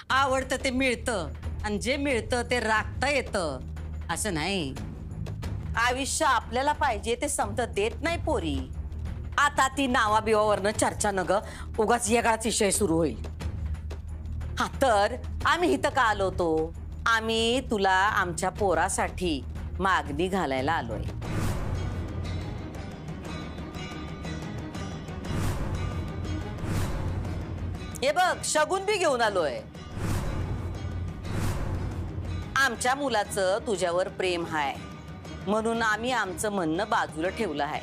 आवडतं ते मिळतं आणि जे मिळतं ते राखता येतं असं नाही. आयुष्य आपल्याला पाहिजे ते समजत देत नाही पोरी. आता ती नावाबिवावरनं चर्चा न ग, उगाच वेगळाच विषय सुरू होईल. हा तर आम्ही इथं का आलो होतो? आम्ही तुला आमच्या पोरासाठी मागणी घालायला आलोय. हे बघ, शगुन बी घेऊन आलोय. आमच्या मुलाचं तुझ्यावर प्रेम हाय म्हणून आम्ही आमचं म्हणणं बाजूला ठेवलं आहे.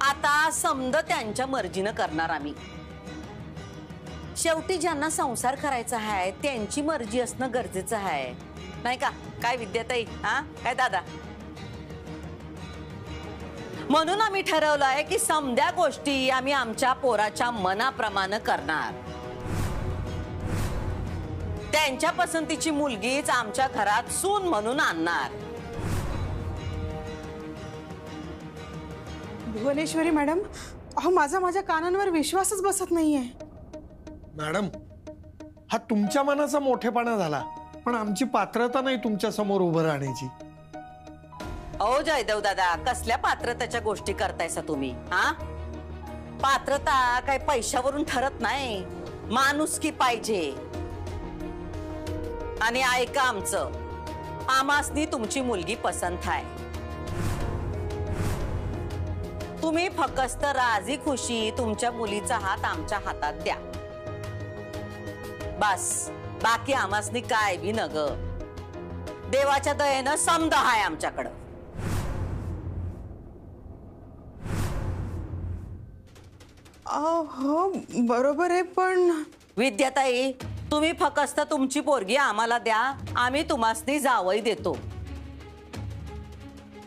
आता समद त्यांच्या मर्जीनं करणार आम्ही. शेवटी ज्यांना संसार करायचा आहे त्यांची मर्जी असणं गरजेचं आहे, नाही का? काय विद्याताई, हा काय दादा? म्हणून आम्ही ठरवलंय की समध्या गोष्टी आम्ही आमच्या पोराच्या मनाप्रमाणे करणार. त्यांच्या पसंतीची मुलगीच आमच्या घरात सून म्हणून आणणार. भुवनेश्वरी मॅडम, अहो माझ्या कानांवर विश्वासच बसत नाहीये. मॅडम, हा तुमच्या मनाचा मोठेपणा झाला, पण आमची पात्रता नाही तुमच्या समोर उभं राहण्याची. ओ जयदेव दादा, कसल्या पात्रतेच्या गोष्टी करतायसा तुम्ही? हा, पात्रता काय पैशावरून ठरत नाही, माणुसकी पाहिजे. आणि ऐका आमचं, आमासनी तुमची मुलगी पसंत आहे. तुम्ही फक्त राजी खुशी तुमच्या मुलीचा हात आमच्या हातात द्या, बस. बाकी आमासनी काय बी न ग. देवाच्या दयेनं समद हाय आमच्याकडं. हो बरोबर आहे, पण विद्याताई, तुम्ही फक्त तुमची पोरगी आम्हाला द्या, आम्ही तुम्हासनी जावई देतो.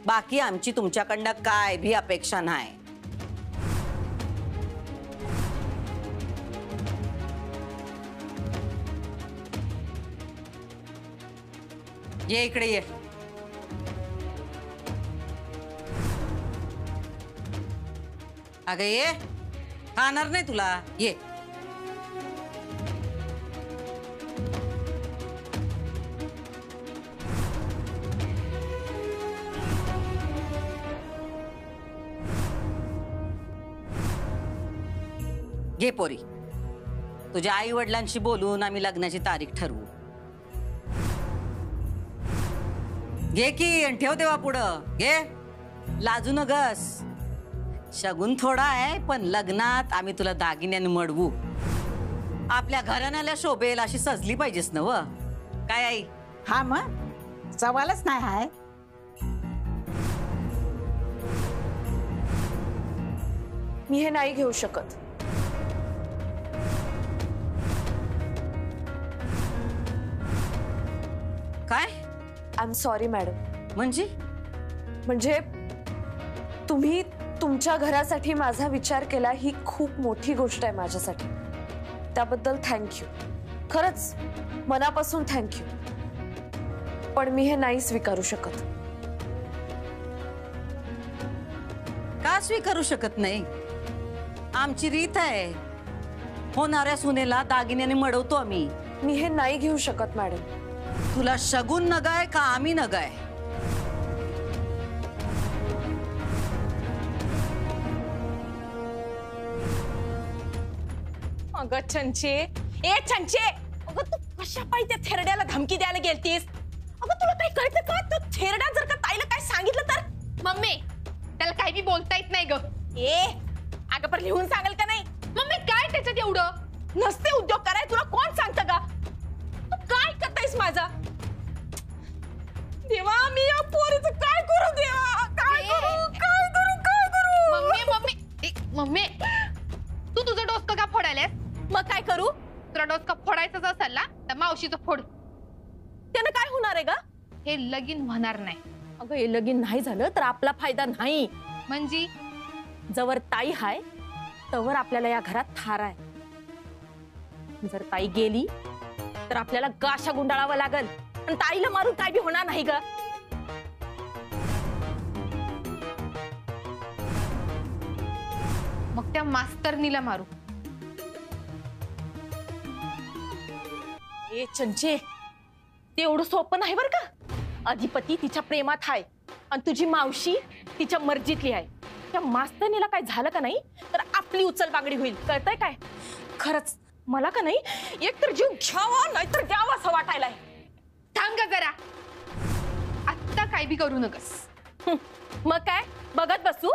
बाकी आमची तुमच्याकडनं काय भी अपेक्षा नाही. ये इकडे ये. अगं ये, खाणार नाही तुला, ये. घे पोरी, तुझ्या आई वडिलांशी बोलून आम्ही लग्नाची तारीख ठरवू. घे की आणि ठेव देवा पुढं. घे, लाजू नगस. शगुन थोडा आहे, पण लग्नात आम्ही तुला दागिन्याने मडवू. आपल्या घराण्याला शोभेल अशी सजली पाहिजेस ना व, काय आई? हा, मग सवालच नाही हाय. मी हे नाही घेऊ शकत. काय? I am sorry madam. म्हणजे तुम्ही तुमच्या घरासाठी माझा विचार केला ही खूप मोठी गोष्ट आहे माझ्यासाठी. त्याबद्दल थँक्यू, खरंच मनापासून थँक्यू. पण मी हे नाही स्वीकारू शकत. का स्वीकारू शकत नाही? आमची रीत आहे, होणाऱ्या सुनेला दागिन्याने मडवतो आम्ही. मी हे नाही घेऊ शकत मॅडम. तुला शगुन नगाय का आम्ही नगाय? अगं छंचे, ए छंचे, अगं तू कशा पाहिजे त्या थेरड्याला धमकी द्यायला गेलतीस? अगं तुला काही कळतं का? तो थेरडा जर का ताईला काय सांगितलं तर? मम्मी, त्याला काही बी बोलता येत नाही ग. ए, अगं पर लिहून सांगेल का नाही? मम्मी, काय त्याच्यात एवढं? नसते उद्योग कराय तुला कोण सांगतं का? तू काय करतायस माझा? देवा, मी या पोरीचं काय करू देवा? काय करू? मम्मी, तू तुझं डोसकं का फोडायलास? मग काय करू? तुला डोसका फोडायचाच असेल ना तर मावशीचं फोड. त्यानं काय होणार आहे ग? हे लगीन होणार नाही. अगं हे लगीन नाही झालं तर आपला फायदा नाही. म्हणजे जवर ताई हाय तवर आपल्याला या घरात थार आहे. जर ताई गेली तर आपल्याला गाशा गुंडाळावं लागल आणि ताईला मारून काय बी होणार नाही ग. मग त्या मास्तरनीला मारू. ए चंचे, ते एवढं सोपं नाही बरं का. अधिपती तिच्या प्रेमात आहे आणि तुझी मावशी तिच्या मर्जीतली आहे. त्या मास्तनीला काय झालं का नाही तर आपली उचल बागडी होईल, कळतंय काय? खरंच मला का नाही एक तर जीव घ्यावा नाहीतर द्यावा असं वाटायलाय. थांब ग जरा, आत्ता काय बी करू नकस. मग काय बघत बसू?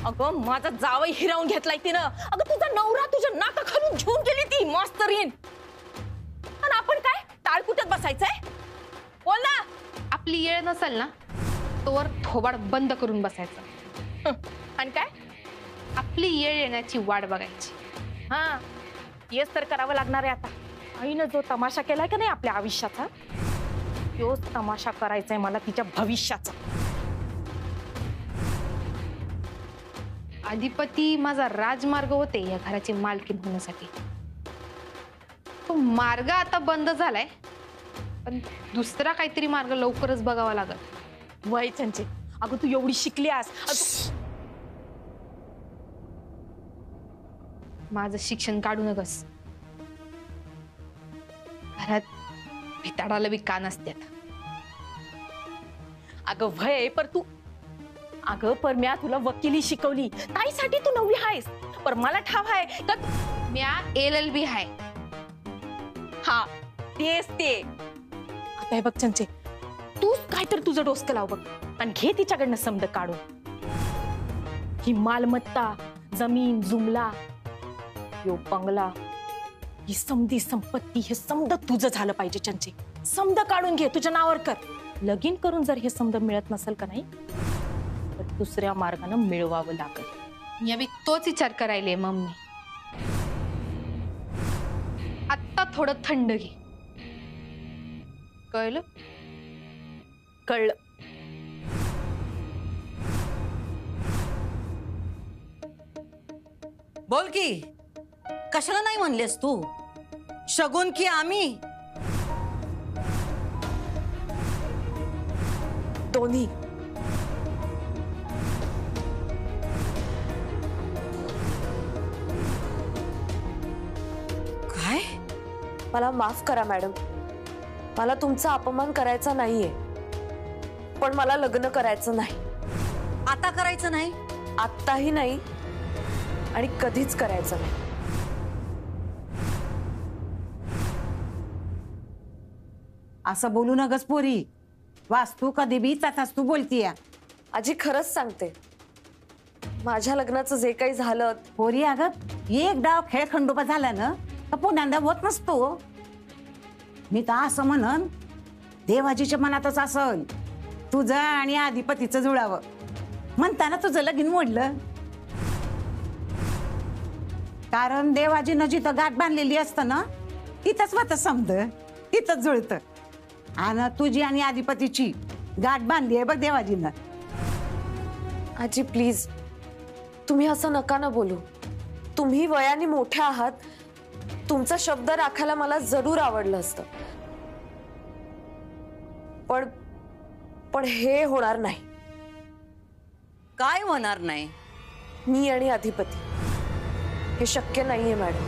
अगं माझा जावई हिरावून घेतलाय तिनं. अगं तुझा नवरा तुझ्या नाकाखालून घेऊन गेली ती मास्तरीन. आणि आपण काय टाळकुट्यात बसायचंय? बोल ना. आपली येळ नसेल ना तोवर थोबाड बंद करून बसायचं. आणि काय आपली येळ येण्याची वाट बघायची. हा हेच तर करावं लागणार आहे आता. आईनं जो तमाशा केलाय का नाही आपल्या आयुष्याचा, तोच तमाशा करायचाय मला तिच्या भविष्याचा. अधिपती माझा राजमार्ग होते या घराची मालकीण होण्यासाठी. तो मार्ग आता बंद झालाय, पण दुसरा काहीतरी मार्ग लवकरच बघावा लागल. वय चंचे, अगं तू एवढी शिकलीस. माझं शिक्षण काढू नकस. घरात भिताडाला बी कान असतात. अगं वय पर तू, अगं पर म्या तुला वकिली शिकवली ताईसाठी तू 9वी आहेस. पर मला ठाव आहे का म्या LLB हाय. हा तेच ते. आता हे बघ चंचे, तू काय तर तुझं डोसकं लाव बघ आणि घे तिच्याकडनं समद काढून. ही मालमत्ता, जमीन जुमला, यो बंगला, ही समधी संपत्ती, हे समद तुझं झालं पाहिजे चंचे. समद काढून घे, तुझ्या नावावर कर. लगीन करून जर हे समद मिळत नसेल का नाही तर दुसऱ्या मार्गाने मिळवावं लागेल. मी बी तोच विचार करायले मम्मी. आत्ता थोडं थंड घे, कळलं? कळलं. बोल की, कशाला नाही म्हणलेस तू? शगुन की आम्ही? दोन्ही. काय? मला माफ करा मॅडम, मला तुमचा अपमान करायचा नाहीये, पण मला लग्न करायचं नाही. आता करायचं नाही? आत्ताही नाही आणि कधीच करायचं नाही. असं बोलू नगस पोरी. वास्तू कधी बी तसाच तू बोलतीय. आजी खरंच सांगते, माझ्या लग्नाचं जे काही झालं. पोरी अगं एक डाव खेळ खंडोबा झाला ना तर पुन्हा होत नसतो. मी तर असं म्हणन देवाजीच्या मनातच असल तुझं आणि अधिपतीचं जुळावं म्हणताना तुझं लगीन मोडलं. कारण देवाजीनं जिथं गाठ बांधलेली असतं ना तिथंच होतं समज, तिथंच जुळतं. आणि तुझी आणि अधिपतीची गाठ बांधली आहे बघ देवाजीनं. आजी प्लीज, तुम्ही असं नका ना बोलू. तुम्ही वयाने मोठ्या आहात, तुमचा शब्द राखायला मला जरूर आवडलं असतं. पण हे होणार नाही. काय होणार नाही? मी आणि अधिपती हे शक्य नाहीये मॅडम.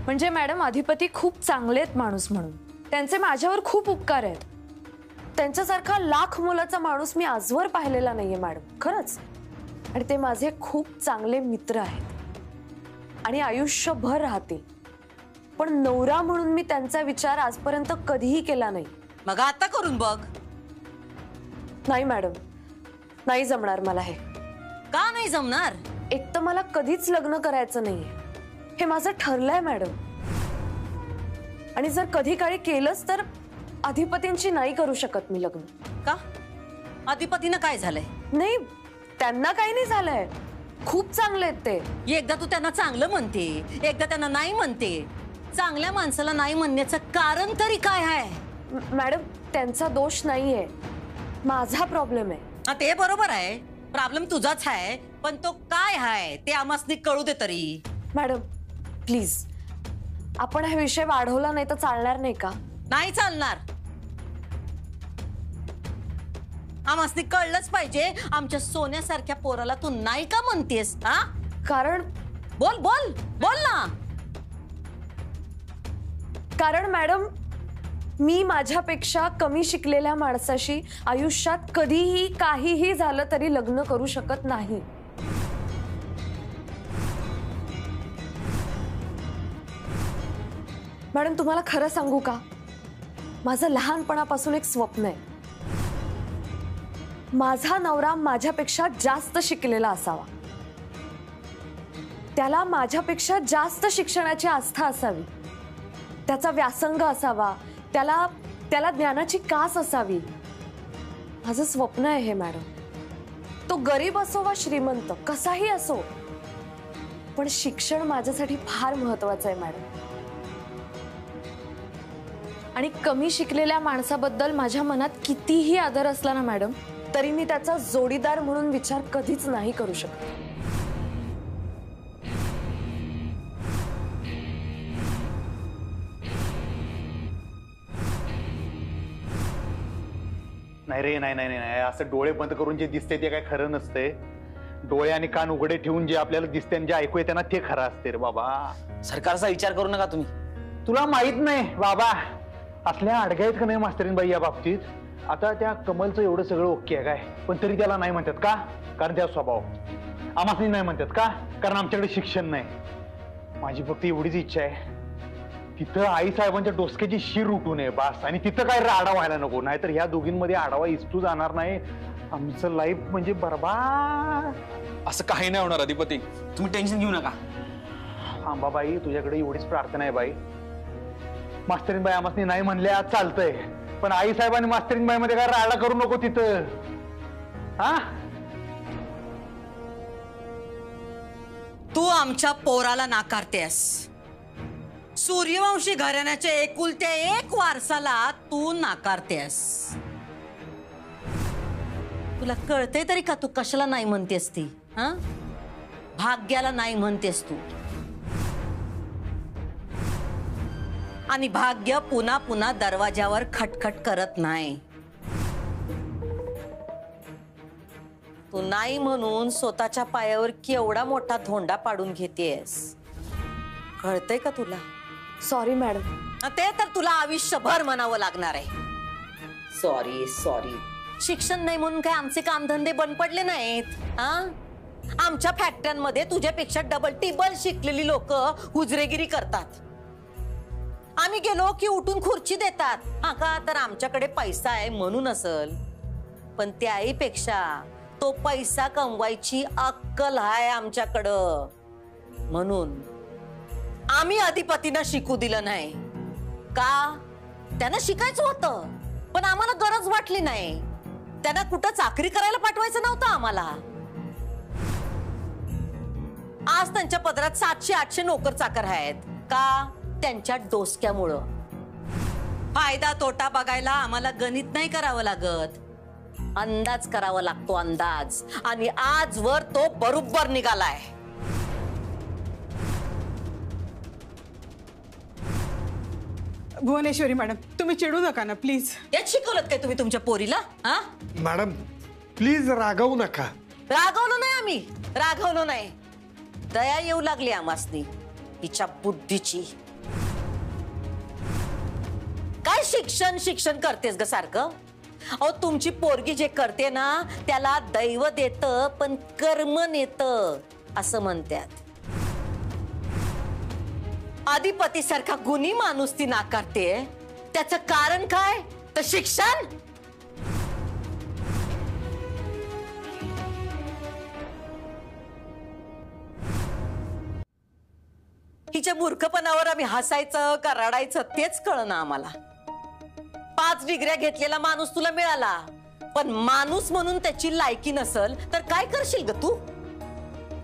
म्हणजे मॅडम अधिपती खूप चांगले आहेत माणूस म्हणून. त्यांचे माझ्यावर खूप उपकार आहेत. त्यांच्यासारखा लाख मोलाचा माणूस मी आजवर पाहिलेला नाहीये मॅडम, खरंच. आणि ते माझे खूप चांगले मित्र आहेत आणि आयुष्यभर राहतील. पण नवरा म्हणून मी त्यांचा विचार आजपर्यंत कधीही केला नाही. मग आता करून बघ. नाही मॅडम, नाही जमणार मला हे. का नाही जमणार? एक तर मला कधीच लग्न करायचं नाहीये, हे माझं ठरलंय मॅडम. आणि जर कधी काळी केलंच तर अधिपतींची नाही करू शकत मी लग्न. का? अधिपतीनं काय झालंय? नाही, त्यांना काही नाही झालंय. खूप चांगले आहेत ते. एकदा तू त्यांना चांगलं म्हणते, एकदा त्यांना नाही म्हणते. चांगल्या माणसाला नाही म्हणण्याचं कारण तरी काय आहे? मॅडम त्यांचा दोष नाहीये, माझा प्रॉब्लेम आहे. हा, ते बरोबर आहे. प्रॉब्लेम तुझाच आहे, पण तो काय आहे ते आम्हासनी कळू दे तरी. मॅडम प्लीज, आपण हा विषय वाढवला नाही तर चालणार नाही का? नाही चालणार. आम्हासनी कळलंच पाहिजे आमच्या सोन्यासारख्या पोराला तू नाही का म्हणतेस? हा, कारण बोल बोल बोल ना. कारण मॅडम, मी माझ्यापेक्षा कमी शिकलेल्या माणसाशी आयुष्यात कधीही काहीही झालं तरी लग्न करू शकत नाही. मॅडम, तुम्हाला खरं सांगू का, माझं लहानपणापासून एक स्वप्न आहे. माझा नवरा माझ्यापेक्षा जास्त शिकलेला असावा, त्याला माझ्यापेक्षा जास्त शिक्षणाची आस्था असावी, त्याचा व्यासंग असावा, त्याला ज्ञानाची कास असावी. माझं स्वप्न आहे हे मॅडम. तो गरीब असो वा श्रीमंत, कसाही असो, पण शिक्षण माझ्यासाठी फार महत्वाचं आहे मॅडम. आणि कमी शिकलेल्या माणसाबद्दल माझ्या मनात कितीही आदर असला ना मॅडम, तरी मी त्याचा जोडीदार म्हणून विचार कधीच नाही करू शकत. नाही रे, नाही नाही नाही, असं डोळे बंद करून जे दिसते ते काय खरं नसते. डोळे आणि कान उघडे ठेवून जे आपल्याला दिसते आणि जे ऐकू येते ना, ते खरं असते रे बाबा. सरकारचा विचार करू नका तुम्ही. तुला माहित नाही बाबा, असल्या अडग्या आहेत का नाही मास्तरीनबाई या बाबतीत. आता त्या कमलचं एवढं सगळं ओके आहे काय, पण तरी त्याला नाही म्हणतात का? कारण त्या स्वभाव. आम्हाला नाही म्हणतात का? कारण आमच्याकडे शिक्षण नाही. माझी फक्त एवढीच इच्छा आहे, तिथं आई साहेबांच्या डोसक्याची शीर उठू नये बास. आणि तिथं काय आडा व्हायला नको, नाहीतर ह्या दोघींमध्ये आडावा इस्तू जाणार नाही. आमचं लाईफ म्हणजे बरबाद. असं काही नाही होणार अधिपती, तुम्ही टेन्शन घेऊ नका. अंबाबाई, तुझ्याकडे एवढीच प्रार्थना आहे बाई. मास्तरीनबाई आम्हाला नाही म्हणल्या चालतंय, पण आई साहेब आणि मास्तरीनबाई मध्ये काय राडा करू नको तिथं. हा, तू आमच्या पोराला नाकारतेस. सूर्यवंशी घराण्याच्या एकुलत्या एक वारसाला तू नाकारतेस. तुला कळतंय तरी का तू कशाला नाही म्हणतेस ती? हा, भाग्याला नाही म्हणतेस तू. आणि भाग्य पुन्हा पुन्हा दरवाजावर खटखट करत नाही. तू नाही म्हणून स्वतःच्या पायावर केवढा मोठा धोंडा पाडून घेतेस, कळतंय का तुला? Sorry madam. ते तर तुला आयुष्यभर म्हणावं लागणार आहे. Sorry sorry. शिक्षण नाही म्हणून काय आमचे कामधंदे बंद पडले नाहीत. हा, आमच्या फॅक्टऱ्यांमध्ये तुझ्यापेक्षा डबल टिबल शिकलेली लोक हुजरेगिरी करतात. आम्ही गेलो की उठून खुर्ची देतात. हा का, तर आमच्याकडे पैसा आहे म्हणून असल. पण त्याहीपेक्षा तो पैसा कमवायची अक्कल आहे आमच्याकडं. म्हणून आम्ही अधिपतींना शिकू दिलं नाही का? त्यांना शिकायचं होतं, पण आम्हाला गरज वाटली नाही. त्यांना कुठं चाकरी करायला पाठवायचं नव्हतं आम्हाला. आज त्यांच्या पदरात 700-800 नोकर चाकर आहेत का? त्यांच्या डोसक्यामुळं. फायदा तोटा बघायला आम्हाला गणित नाही करावं लागत, अंदाज करावा लागतो, अंदाज. आणि आजवर तो बरोबर निघालाय. भुवनेश्वरी मॅडम, तुम्ही चिडू नका ना प्लीज. याच शिकवलं काय तुम्ही तुमच्या पोरीला? हा, मॅडम प्लीज रागवू नका. रागवलो नाही आम्ही, रागवलो नाही. दया येऊ लागली आम्हासनी हिच्या बुद्धीची. काय शिक्षण शिक्षण करतेस ग सारखं? अहो, तुमची पोरगी जे करते ना, त्याला दैव देतं पण कर्म नेतं असं म्हणतात. अधिपती सारखा गुणी माणूस ती नाकारते. त्याचं कारण काय? तर शिक्षण. हिच्या मूर्खपणावर आम्ही हसायचं का रडायचं तेच कळना आम्हाला. 5 डिग्र्या घेतलेला माणूस तुला मिळाला, पण माणूस म्हणून त्याची लायकी नसल तर काय करशील ग तू?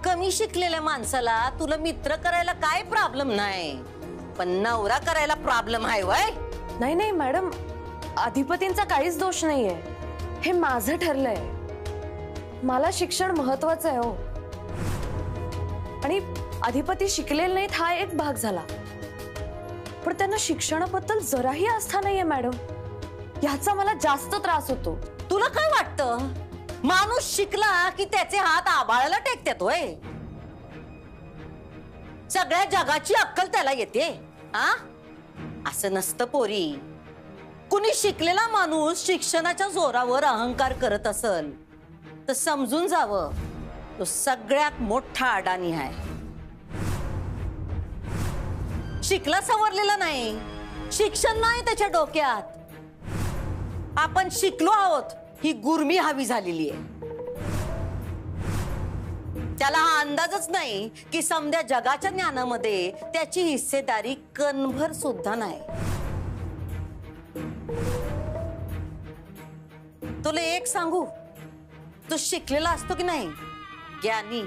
कमी शिकलेल्या माणसाला तुला मित्र करायला काय प्रॉब्लेम नाही, पण नवरा करायला प्रॉब्लेम आहे वय? नाही नाही मॅडम, अधिपतींचा काहीच दोष नाहीये. हे माझं ठरलंय. मला शिक्षण महत्वाचं आहे हो. आणि अधिपती शिकलेले नाहीत हा एक भाग झाला, पण त्यांना शिक्षणाबद्दल जराही आस्था नाहीये मॅडम. ह्याचा मला जास्त त्रास होतो. तुला काय वाटतं, माणूस शिकला की त्याचे हात आभाळाला टेकतात होय? सगळ्या जगाची अक्कल त्याला येते. हा, असं नसतं पोरी. कुणी शिकलेला माणूस शिक्षणाच्या जोरावर अहंकार करत असल तर समजून जावं, तो सगळ्यात मोठा अडाणी आहे. शिकला सवरलेला नाही, शिक्षण नाही त्याच्या डोक्यात. आपण शिकलो आहोत ही गुरमी हवी झालेली आहे. त्याला हा अंदाजच नाही की समध्या जगाच्या ज्ञानामध्ये त्याची हिस्सेदारी कणभर सुद्धा नाही. तुला एक सांगू, तो शिकलेला असतो की नाही ज्ञानी,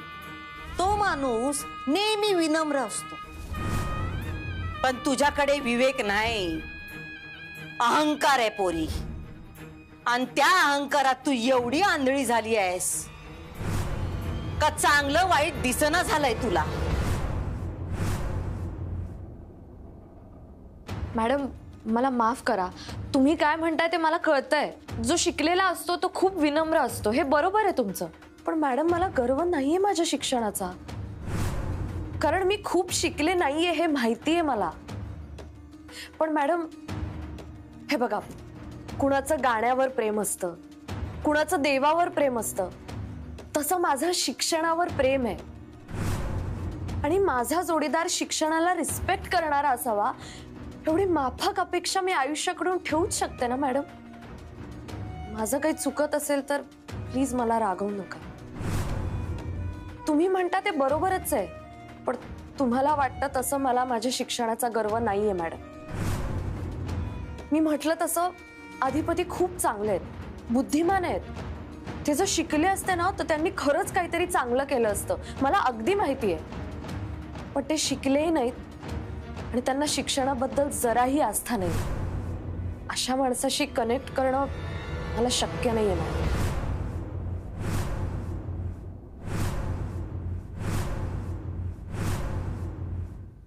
तो माणूस नेहमी विनम्र असतो. पण तुझ्याकडे विवेक नाही, अहंकार आहे पोरी. आणि त्या अहंकारात तू एवढी आंधळी झाली आहेस का चांगलं वाईट दिसना झालंय तुला. मॅडम मला माफ करा, तुम्ही काय म्हणताय ते मला कळतंय. जो शिकलेला असतो तो खूप विनम्र असतो, हे बरोबर आहे तुमचं. पण मॅडम मला गर्व नाहीये माझ्या शिक्षणाचा, कारण मी खूप शिकले नाहीये हे माहितीये मला. पण मॅडम हे बघा, कुणाचं गाण्यावर प्रेम असतं, कुणाचं देवावर प्रेम असतं, तसं माझं शिक्षणावर प्रेम आहे. आणि माझा जोडीदार शिक्षणाला रिस्पेक्ट करणारा असावा एवढी माफक अपेक्षा मी आयुष्याकडून ठेवूच शकते ना मॅडम. माझं काही चुकत असेल तर प्लीज मला रागवू नका. तुम्ही म्हणता ते बरोबरच आहे, पण तुम्हाला वाटतं तसं मला माझ्या शिक्षणाचा गर्व नाहीये मॅडम. मी म्हटलं तसं अधिपती खूप चांगले आहेत, बुद्धिमान आहेत. ते जर शिकले असते ना तर त्यांनी खरंच काहीतरी चांगलं केलं असतं, मला अगदी माहिती आहे. पण ते शिकलेही नाहीत आणि त्यांना शिक्षणाबद्दल जराही आस्था नाही. अशा माणसाशी कनेक्ट करणं मला शक्य नाहीये मॅडम.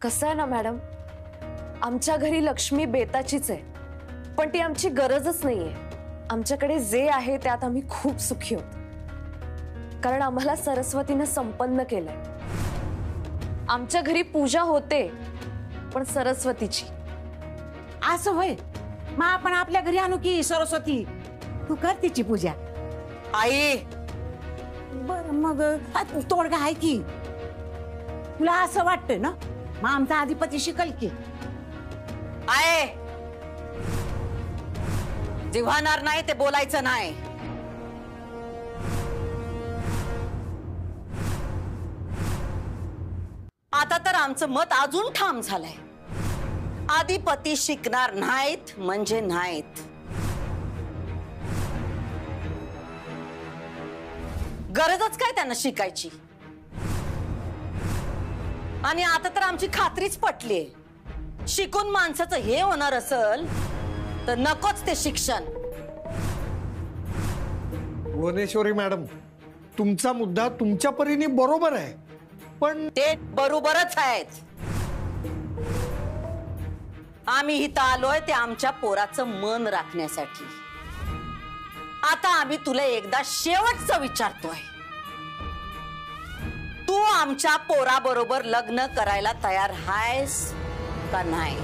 कसं आहे ना मॅडम, आमच्या घरी लक्ष्मी बेताचीच आहे, पण ती आमची गरजच नाहीये. आमच्याकडे जे आहे त्यात आम्ही खूप सुखी आहोत, कारण आम्हाला सरस्वतीनं संपन्न केलंय. आमच्या घरी पूजा होते पण सरस्वतीची. असं होय, मग आपण आपल्या घरी आणू की सरस्वती, तू कर तिची पूजा. आई बर मग तोडगा आहे की, तुला असं वाटतंय ना, मग आमचा अधिपती शिकल की. आहे जे होणार नाही ते बोलायचं नाही. आता तर आमचं मत अजून ठाम झालंय. अधिपती शिकणार नाहीत म्हणजे नाहीत. गरजच काय त्यांना शिकायची. आणि आता तर आमची खात्रीच पटली, शिकून माणसाचं हे होणार असेल तर नकोच ते शिक्षण. भुवनेश्वरी मॅडम, तुमचा मुद्दा तुमच्या परीने बरोबर आहे, पण ते बरोबरच आहेत. आम्ही इथं आलोय ते आमच्या पोराचं मन राखण्यासाठी. आता आम्ही तुला एकदा शेवटचं विचारतोय, तू आमच्या पोराबरोबर लग्न करायला तयार आहेस का नाही?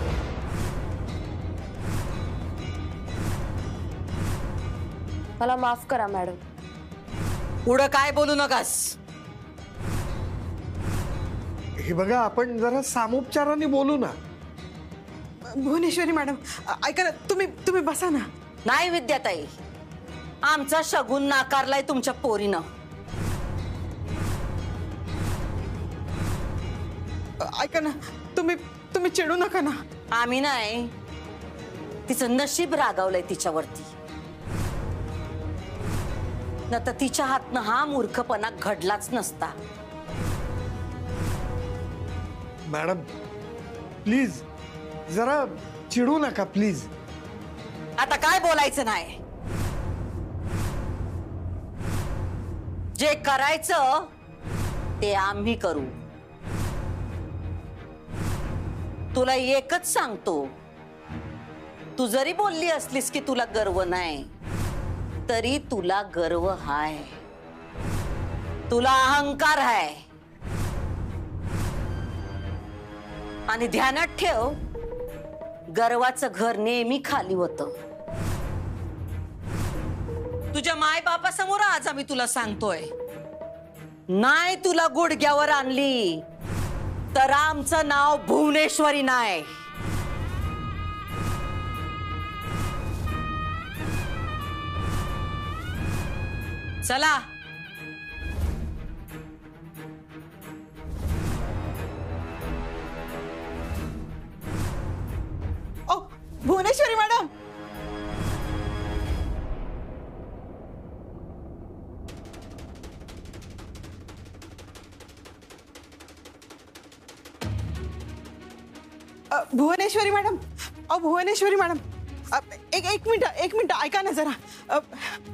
मला माफ करा मॅडम. पुढं काय बोलू नकास. हे बघा, आपण जरा सामोपचाराने बोलू ना. भुवनेश्वरी मॅडम ऐका ना, तुम्ही बसा ना. नाही विद्याताई, आमचा शगुन नाकारलाय तुमच्या पोरीनं. ऐका ना, तुम्ही चिडू नका ना. आम्ही नाही, तिचं नशीब रागावलंय तिच्यावरती. न तर तिच्या हातनं हा मूर्खपणा घडलाच नसता. मॅडम प्लीज जरा चिडू नका प्लीज. आता काय बोलायचं नाही. जे करायचं ते आम्ही करू. तुला एकच सांगतो, तू जरी बोलली असलीस की तुला गर्व नाही, तरी तुला गर्व हाय. तुला अहंकार आहे. आणि ध्यानात ठेव, गर्वाचं घर नेहमी खाली होतं. तुझ्या माय बापासमोर आज आम्ही तुला सांगतोय, नाही तुला गुडघ्यावर आणली तर आमचं नाव भुवनेश्वरी नाही. चला. ओ Bhuvaneshwari madam, Bhuvaneshwari madam, Bhuvaneshwari madam, एक मिनिट ऐका ना जरा.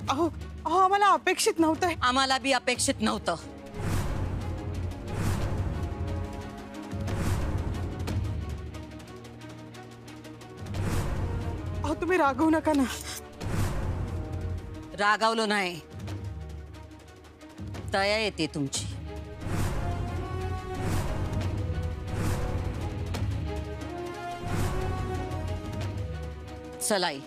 अहो अहो आम्हाला अपेक्षित नव्हतं. आम्हाला बी अपेक्षित नव्हतं. अहो तुम्ही रागवू नका ना. रागावलो नाही, दया येते तुमची. चला आई.